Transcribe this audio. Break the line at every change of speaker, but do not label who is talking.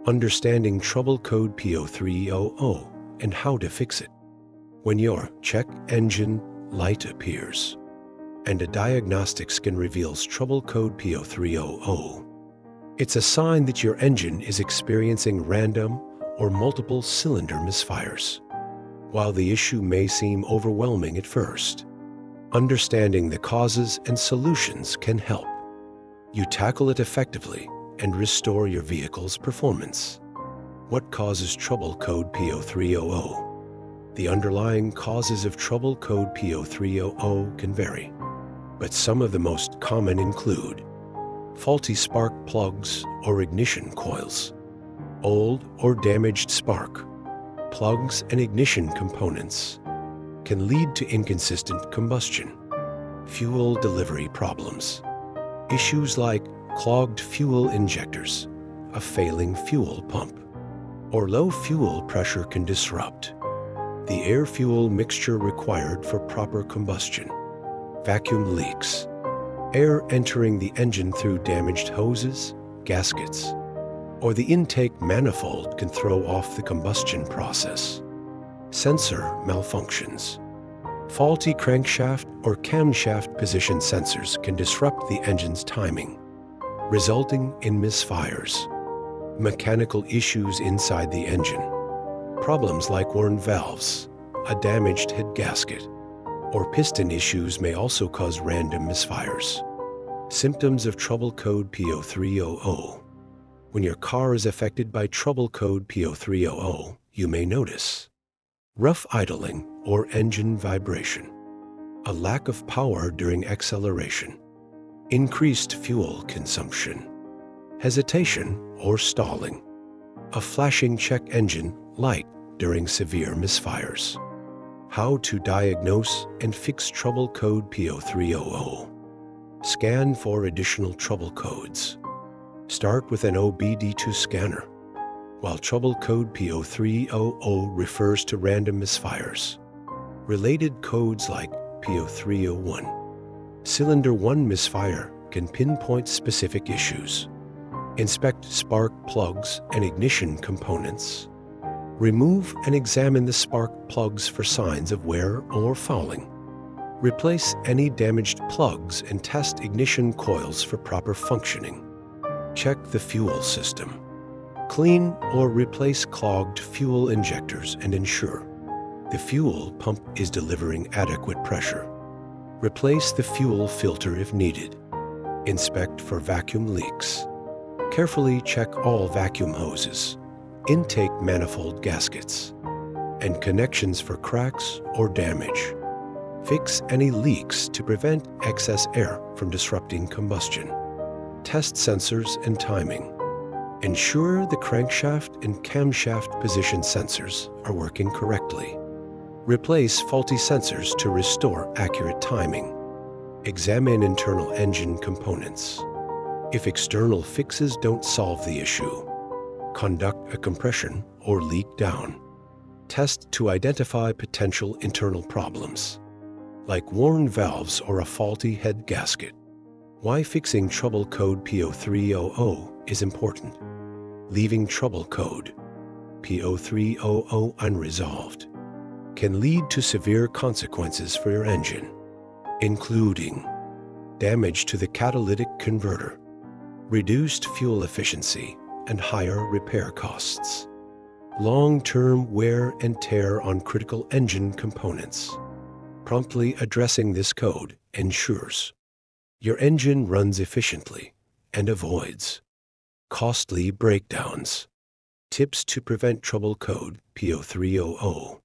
Understanding trouble code P0300 and how to fix it. When your check engine light appears and a diagnostic scan reveals trouble code P0300, it's a sign that your engine is experiencing random or multiple cylinder misfires. While the issue may seem overwhelming at first, understanding the causes and solutions can help you tackle it effectively and restore your vehicle's performance. What causes trouble code P0300? The underlying causes of trouble code P0300 can vary, but some of the most common include faulty spark plugs or ignition coils, old or damaged spark plugs and ignition components can lead to inconsistent combustion, fuel delivery problems. Issues like clogged fuel injectors, a failing fuel pump, or low fuel pressure can disrupt the air-fuel mixture required for proper combustion. Vacuum leaks, air entering the engine through damaged hoses, gaskets, or the intake manifold can throw off the combustion process. Sensor malfunctions. Faulty crankshaft or camshaft position sensors can disrupt the engine's timing, resulting in misfires. Mechanical issues inside the engine. Problems like worn valves, a damaged head gasket, or piston issues may also cause random misfires. Symptoms of trouble code P0300. When your car is affected by trouble code P0300, you may notice rough idling or engine vibration, a lack of power during acceleration, increased fuel consumption, hesitation or stalling, a flashing check engine light during severe misfires. How to diagnose and fix trouble code P0300. Scan for additional trouble codes. Start with an OBD2 scanner. While trouble code P0300 refers to random misfires, related codes like P0301, cylinder 1 misfire can pinpoint specific issues. Inspect spark plugs and ignition components. Remove and examine the spark plugs for signs of wear or fouling. Replace any damaged plugs and test ignition coils for proper functioning. Check the fuel system. Clean or replace clogged fuel injectors and ensure the fuel pump is delivering adequate pressure. Replace the fuel filter if needed. Inspect for vacuum leaks. Carefully check all vacuum hoses, intake manifold gaskets, and connections for cracks or damage. Fix any leaks to prevent excess air from disrupting combustion. Test sensors and timing. Ensure the crankshaft and camshaft position sensors are working correctly. Replace faulty sensors to restore accurate timing. Examine internal engine components. If external fixes don't solve the issue, conduct a compression or leak down. Test to identify potential internal problems, like worn valves or a faulty head gasket. Why fixing trouble code P0300 is important. Leaving trouble code P0300 unresolved can lead to severe consequences for your engine, including damage to the catalytic converter, reduced fuel efficiency, and higher repair costs. Long-term wear and tear on critical engine components. Promptly addressing this code ensures your engine runs efficiently and avoids costly breakdowns. Tips to prevent trouble code P0300.